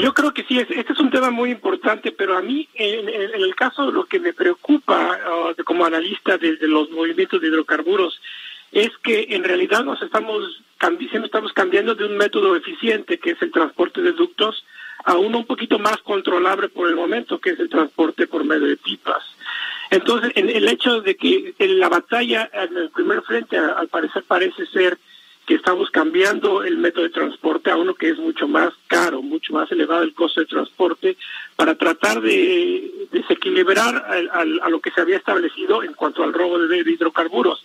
Yo creo que sí, este es un tema muy importante, pero a mí, en el caso, lo que me preocupa como analista de los movimientos de hidrocarburos es que en realidad estamos cambiando de un método eficiente, que es el transporte de ductos, a uno un poquito más controlable por el momento, que es el transporte por medio de pipas. Entonces, el hecho de que en la batalla, en el primer frente, al parecer parece ser que estamos cambiando el método de transporte a uno que es mucho más caro, mucho más elevado el costo de transporte, para tratar de desequilibrar a lo que se había establecido en cuanto al robo de hidrocarburos.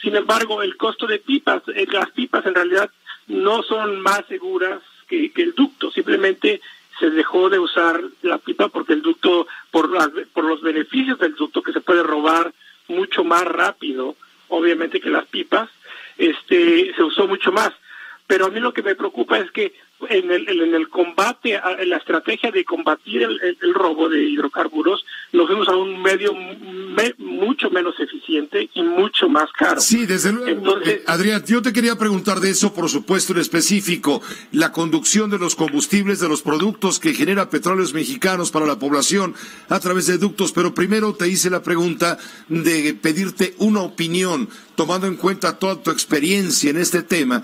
Sin embargo, el costo de pipas, las pipas en realidad no son más seguras que el ducto, simplemente se dejó de usar la pipa porque el ducto, por los beneficios del ducto, que se puede robar mucho más rápido, obviamente, que las pipas, se usó mucho más. Pero a mí lo que me preocupa es que en el combate, en la estrategia de combatir el robo de hidrocarburos, nos fuimos a un medio mucho menos eficiente y mucho más caro. Sí, desde luego. Entonces, Adrián, yo te quería preguntar de eso, por supuesto, en específico, la conducción de los combustibles, de los productos que genera Petróleos Mexicanos para la población a través de ductos, pero primero te hice la pregunta de pedirte una opinión, tomando en cuenta toda tu experiencia en este tema.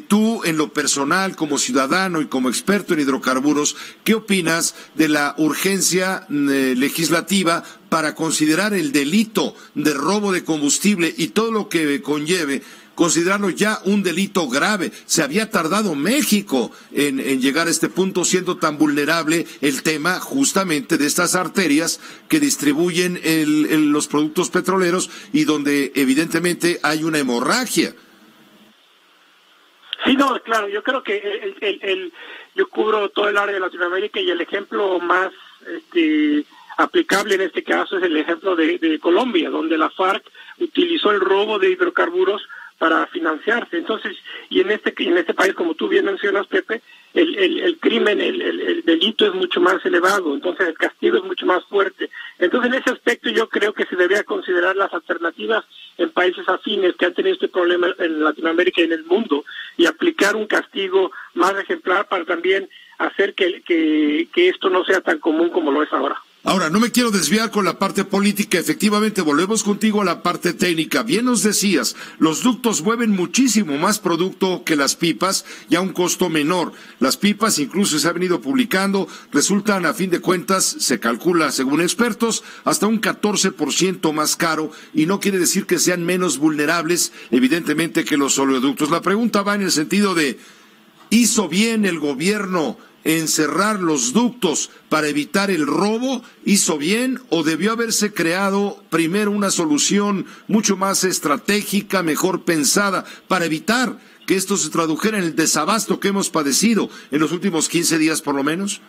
Tú, en lo personal, como ciudadano y como experto en hidrocarburos, ¿qué opinas de la urgencia legislativa para considerar el delito de robo de combustible y todo lo que conlleve, considerarlo ya un delito grave? Se había tardado México en llegar a este punto, siendo tan vulnerable el tema justamente de estas arterias que distribuyen los productos petroleros y donde evidentemente hay una hemorragia. Sí, no, claro, yo creo que yo cubro todo el área de Latinoamérica y el ejemplo más aplicable en este caso es el ejemplo de Colombia, donde la FARC utilizó el robo de hidrocarburos para financiarse. Entonces, y en este país, como tú bien mencionas, Pepe, el crimen, el delito es mucho más elevado, entonces el castigo es mucho más fuerte. Entonces, en ese aspecto yo creo que se debería considerar las alternativas en países afines que han tenido este problema en Latinoamérica y en el mundo, y aplicar un castigo más ejemplar para también hacer que esto no sea tan común como lo es ahora. Ahora, no me quiero desviar con la parte política, efectivamente volvemos contigo a la parte técnica. Bien nos decías, los ductos mueven muchísimo más producto que las pipas y a un costo menor. Las pipas, incluso se ha venido publicando, resultan a fin de cuentas, se calcula según expertos, hasta un 14% más caro, y no quiere decir que sean menos vulnerables, evidentemente, que los oleoductos. La pregunta va en el sentido de, ¿hizo bien el gobierno en cerrar los ductos para evitar el robo? ¿Hizo bien o debió haberse creado primero una solución mucho más estratégica, mejor pensada, para evitar que esto se tradujera en el desabasto que hemos padecido en los últimos 15 días por lo menos?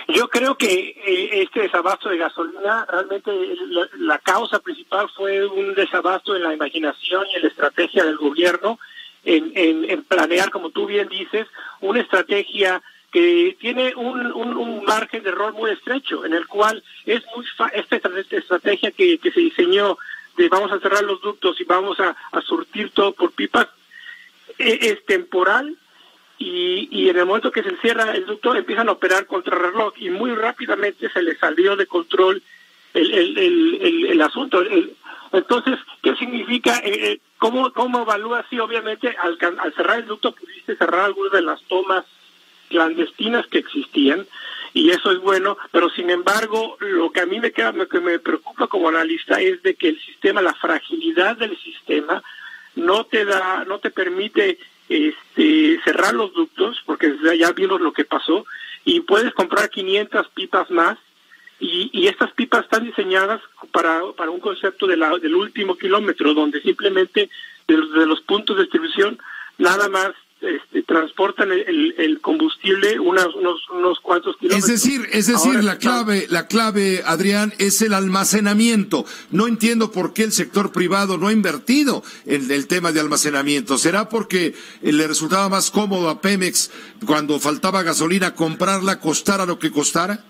Yo creo que este desabasto de gasolina, realmente la causa principal fue un desabasto en la imaginación y en la estrategia del gobierno, en planear, como tú bien dices, una estrategia que tiene un margen de error muy estrecho, en el cual es esta estrategia que se diseñó de vamos a cerrar los ductos y vamos a surtir todo por pipas, es temporal, y en el momento que se cierra el ducto empiezan a operar contrarreloj y muy rápidamente se les salió de control el asunto. Entonces, ¿qué significa? ¿Cómo evalúas? Sí, obviamente, al cerrar el ducto pudiste cerrar algunas de las tomas clandestinas que existían, y eso es bueno, pero sin embargo, lo que a mí me preocupa como analista es de que el sistema, la fragilidad del sistema, no te permite cerrar los ductos, porque ya vimos lo que pasó, y puedes comprar 500 pipas más, y estas pipas están diseñadas para un concepto del último kilómetro, donde simplemente de los puntos de distribución nada más transportan el combustible unos cuantos kilómetros. Es decir, ahora, la clave, Adrián, es el almacenamiento. No entiendo por qué el sector privado no ha invertido en el tema de almacenamiento. ¿Será porque le resultaba más cómodo a Pemex, cuando faltaba gasolina, comprarla, costara lo que costara?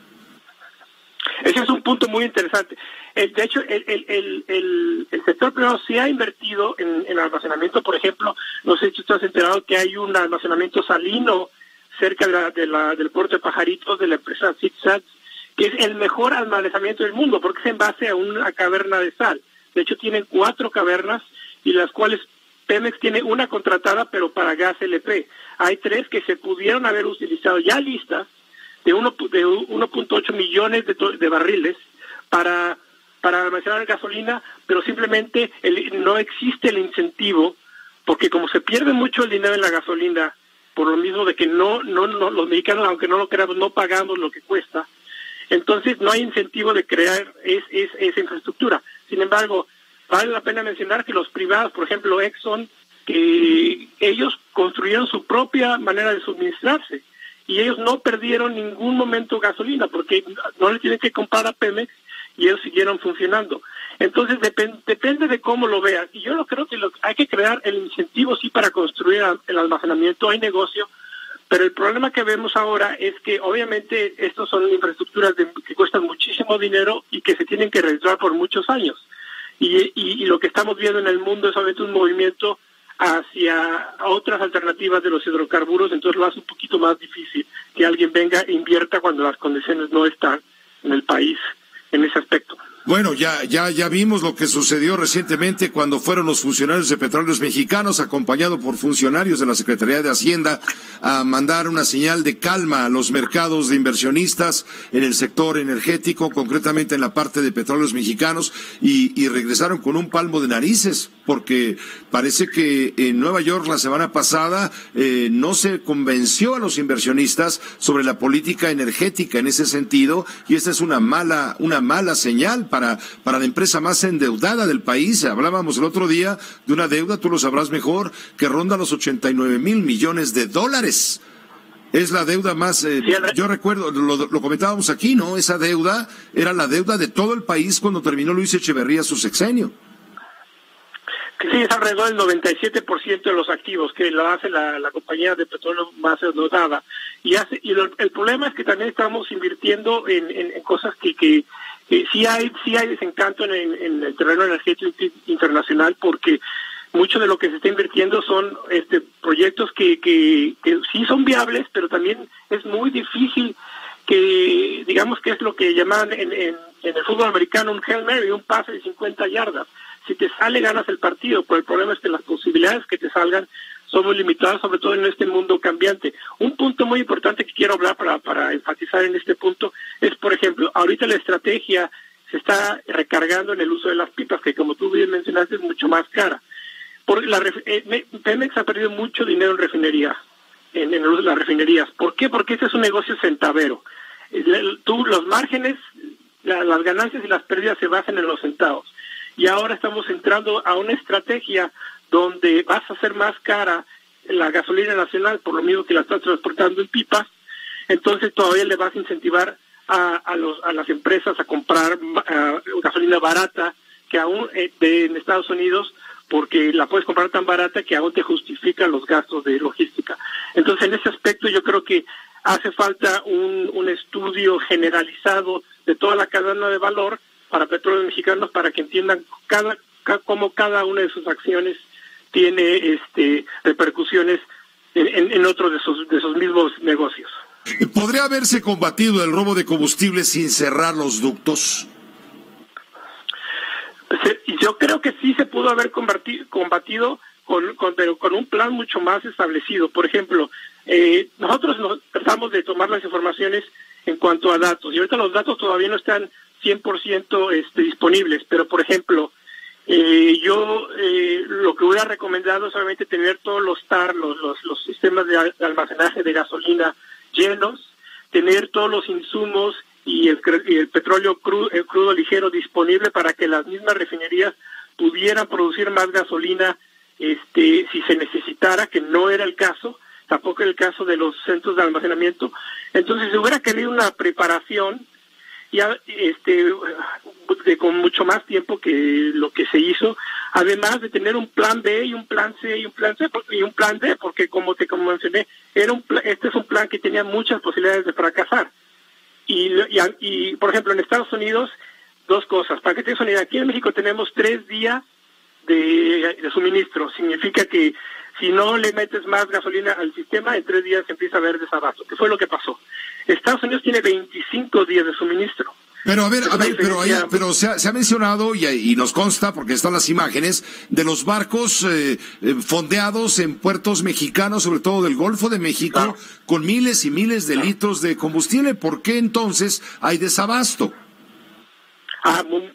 Ese es un punto muy interesante. De hecho, el sector privado sí ha invertido en almacenamiento. Por ejemplo, no sé si tú has enterado que hay un almacenamiento salino cerca del puerto de Pajaritos, de la empresa ZIPSAT, que es el mejor almacenamiento del mundo, porque es en base a una caverna de sal. De hecho, tienen 4 cavernas, y las cuales Pemex tiene una contratada, pero para gas LP. Hay 3 que se pudieron haber utilizado ya listas, de 1.8 millones de barriles para almacenar gasolina, pero simplemente no existe el incentivo, porque como se pierde mucho el dinero en la gasolina, por lo mismo de que no los mexicanos, aunque no lo creamos, no pagamos lo que cuesta, entonces no hay incentivo de crear esa infraestructura. Sin embargo, vale la pena mencionar que los privados, por ejemplo Exxon, que ellos construyeron su propia manera de suministrarse, y ellos no perdieron ningún momento gasolina, porque no le tienen que comprar a Pemex, y ellos siguieron funcionando. Entonces depende de cómo lo veas, y yo creo que hay que crear el incentivo sí para construir el almacenamiento, hay negocio, pero el problema que vemos ahora es que obviamente estos son infraestructuras que cuestan muchísimo dinero y que se tienen que realizar por muchos años, y lo que estamos viendo en el mundo es obviamente un movimiento hacia otras alternativas de los hidrocarburos, entonces lo hace un poquito más difícil que alguien venga e invierta cuando las condiciones no están en el país en ese aspecto. Bueno, ya vimos lo que sucedió recientemente cuando fueron los funcionarios de Petróleos Mexicanos, acompañados por funcionarios de la Secretaría de Hacienda, a mandar una señal de calma a los mercados de inversionistas en el sector energético, concretamente en la parte de Petróleos Mexicanos, y regresaron con un palmo de narices, porque parece que en Nueva York la semana pasada no se convenció a los inversionistas sobre la política energética en ese sentido, y esta es una mala señal para la empresa más endeudada del país. Hablábamos el otro día de una deuda, tú lo sabrás mejor, que ronda los 89,000 millones de dólares. Es la deuda más, yo recuerdo, lo comentábamos aquí, ¿no? Esa deuda era la deuda de todo el país cuando terminó Luis Echeverría su sexenio. Sí, es alrededor del 97% de los activos que lo hace la compañía de petróleo más endeudada. El problema es que también estamos invirtiendo en cosas que sí hay desencanto en el terreno energético internacional, porque mucho de lo que se está invirtiendo son proyectos que sí son viables, pero también es muy difícil que, digamos que es lo que llaman en el fútbol americano un Hail Mary, un pase de 50 yardas. Si te sale, ganas el partido, pero el problema es que las posibilidades que te salgan son muy limitadas, sobre todo en este mundo cambiante. Un punto muy importante que quiero hablar para enfatizar en este punto es, por ejemplo, ahorita la estrategia se está recargando en el uso de las pipas, que como tú bien mencionaste es mucho más cara. Pemex ha perdido mucho dinero en refinería, en el uso de las refinerías. ¿Por qué? Porque este es un negocio centavero. Los márgenes, las ganancias y las pérdidas se basan en los centavos. Y ahora estamos entrando a una estrategia donde vas a hacer más cara la gasolina nacional, por lo mismo que la estás transportando en pipas. Entonces todavía le vas a incentivar a las empresas a comprar gasolina barata, que aún en Estados Unidos, porque la puedes comprar tan barata que aún te justifica los gastos de logística. Entonces en ese aspecto yo creo que hace falta un estudio generalizado de toda la cadena de valor para Petróleos Mexicanos, para que entiendan cómo cada una de sus acciones tiene repercusiones en otros de esos mismos negocios. ¿Podría haberse combatido el robo de combustible sin cerrar los ductos? Yo creo que sí se pudo haber combatido pero con un plan mucho más establecido. Por ejemplo, nosotros tratamos de tomar las informaciones en cuanto a datos, y ahorita los datos todavía no están 100% disponibles, pero por ejemplo, yo lo que hubiera recomendado es obviamente tener todos los TAR, los sistemas de almacenaje de gasolina llenos, tener todos los insumos y el petróleo crudo ligero disponible para que las mismas refinerías pudieran producir más gasolina si se necesitara, que no era el caso, tampoco era el caso de los centros de almacenamiento. Entonces se hubiera querido una preparación ya con mucho más tiempo que lo que se hizo, además de tener un plan B y un plan C y un plan C y un plan D, porque como mencioné, este es un plan que tenía muchas posibilidades de fracasar. Y por ejemplo, en Estados Unidos, dos cosas. Para que tengas una idea, aquí en México tenemos 3 días de suministro. Significa que si no le metes más gasolina al sistema, en 3 días empieza a haber desabasto, que fue lo que pasó. Estados Unidos tiene 25 días de suministro. Pero pero se ha mencionado y nos consta, porque están las imágenes, de los barcos fondeados en puertos mexicanos, sobre todo del Golfo de México, claro, con miles y miles de litros de combustible. ¿Por qué entonces hay desabasto?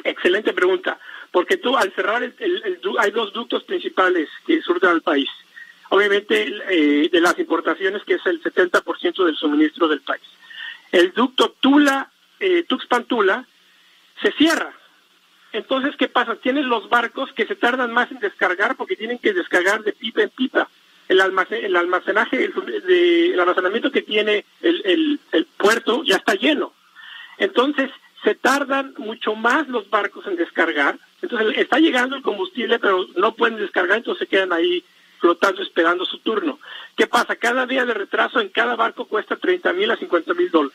Excelente pregunta. Porque tú, al cerrar, hay 2 ductos principales que surten al país. Obviamente, de las importaciones, que es el 70% del suministro del país. El ducto Tuxpan-Tula se cierra. Entonces, ¿qué pasa? Tienes los barcos que se tardan más en descargar porque tienen que descargar de pipa en pipa. El almacenamiento que tiene el puerto ya está lleno. Entonces, se tardan mucho más los barcos en descargar. Entonces, está llegando el combustible, pero no pueden descargar, entonces se quedan ahí flotando esperando su turno. ¿Qué pasa? Cada día de retraso en cada barco cuesta $30,000 a $50,000.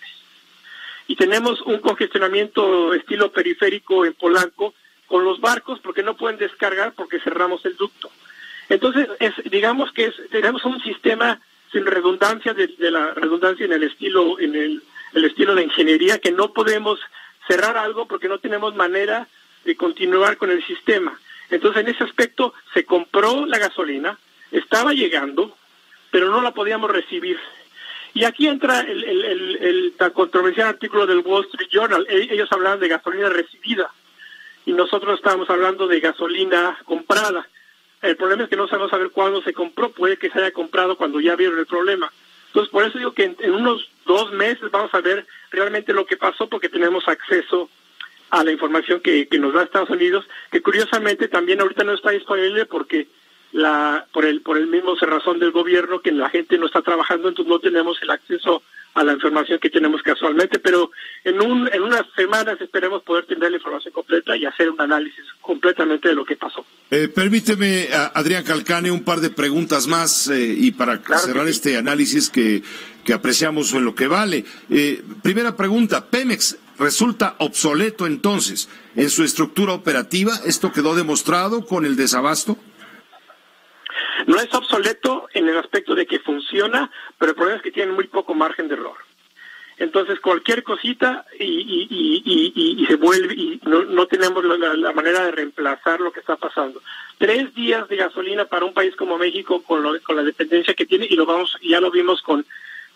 Y tenemos un congestionamiento estilo periférico en Polanco con los barcos porque no pueden descargar porque cerramos el ducto. Entonces, digamos que tenemos un sistema sin redundancia, de la redundancia en el estilo de ingeniería, que no podemos cerrar algo porque no tenemos manera de continuar con el sistema. Entonces, en ese aspecto, se compró la gasolina, estaba llegando, pero no la podíamos recibir. Y aquí entra el tan controversial artículo del Wall Street Journal. Ellos hablaban de gasolina recibida y nosotros estábamos hablando de gasolina comprada. El problema es que no sabemos saber cuándo se compró. Puede que se haya comprado cuando ya vieron el problema. Entonces, por eso digo que en unos 2 meses vamos a ver realmente lo que pasó, porque tenemos acceso a la información que nos da Estados Unidos, que curiosamente también ahorita no está disponible porque por el mismo cerrazón del gobierno, que la gente no está trabajando, entonces no tenemos el acceso a la información que tenemos casualmente, pero en unas semanas esperemos poder tener la información completa y hacer un análisis completamente de lo que pasó. Permíteme, Adrián Calcane, un par de preguntas más y para cerrar este análisis que apreciamos en lo que vale. Primera pregunta, ¿Pemex resulta obsoleto entonces en su estructura operativa? ¿Esto quedó demostrado con el desabasto? No es obsoleto en el aspecto de que funciona, pero el problema es que tiene muy poco margen de error. Entonces, cualquier cosita y se vuelve, y no tenemos la manera de reemplazar lo que está pasando. 3 días de gasolina para un país como México, con la dependencia que tiene, y ya lo vimos con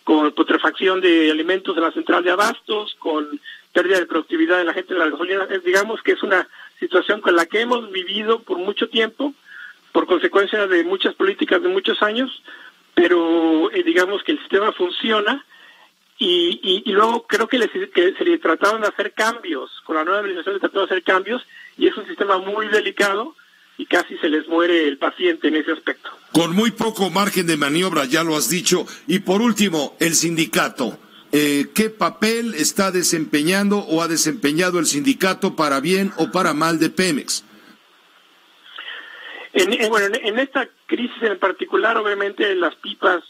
putrefacción de alimentos en la central de abastos, con pérdida de productividad de la gente de la gasolina. Digamos que es una situación con la que hemos vivido por mucho tiempo, por consecuencia de muchas políticas de muchos años, pero digamos que el sistema funciona y luego creo que se le trataron de hacer cambios, con la nueva administración se trató de hacer cambios y es un sistema muy delicado y casi se les muere el paciente en ese aspecto. Con muy poco margen de maniobra, ya lo has dicho. Y por último, el sindicato. ¿Qué papel está desempeñando o ha desempeñado el sindicato para bien o para mal de Pemex? En esta crisis en particular, obviamente las pipas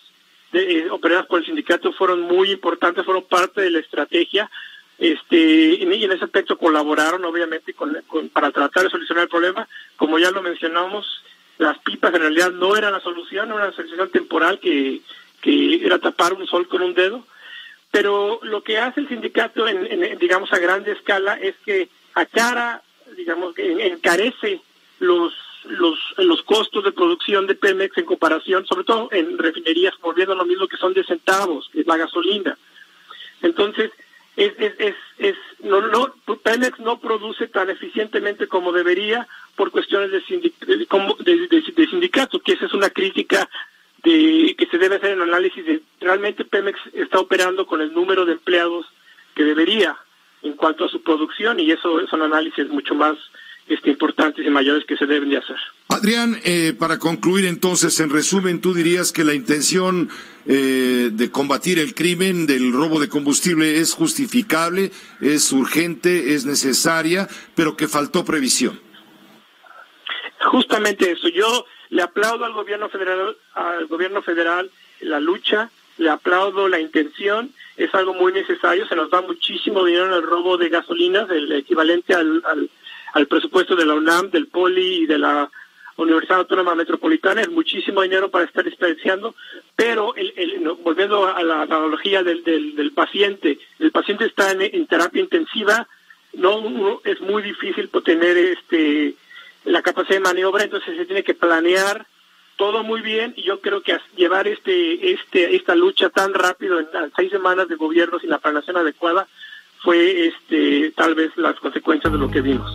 operadas por el sindicato fueron muy importantes, fueron parte de la estrategia, y en ese aspecto colaboraron obviamente para tratar de solucionar el problema. Como ya lo mencionamos, las pipas en realidad no eran la solución, era una solución temporal que era tapar un sol con un dedo, pero lo que hace el sindicato digamos a grande escala es que encarece los costos de producción de Pemex en comparación, sobre todo en refinerías, volviendo a lo mismo, que son de centavos, que es la gasolina. Entonces, Pemex no produce tan eficientemente como debería por cuestiones de sindicato, que esa es una crítica que se debe hacer en el análisis de realmente Pemex está operando con el número de empleados que debería en cuanto a su producción, y eso son análisis mucho más importantes y mayores que se deben de hacer. Adrián, para concluir entonces, en resumen, tú dirías que la intención de combatir el crimen del robo de combustible es justificable, es urgente, es necesaria, pero que faltó previsión. Justamente eso. Yo le aplaudo al gobierno federal la lucha, le aplaudo la intención, es algo muy necesario, se nos da muchísimo dinero en el robo de gasolinas, el equivalente al presupuesto de la UNAM, del POLI y de la Universidad Autónoma Metropolitana, es muchísimo dinero para estar desperdiciando, pero volviendo a la analogía del paciente, el paciente está en terapia intensiva, es muy difícil tener la capacidad de maniobra, entonces se tiene que planear todo muy bien, y yo creo que llevar esta lucha tan rápido en 6 semanas de gobierno sin la planeación adecuada fue tal vez las consecuencias de lo que vimos.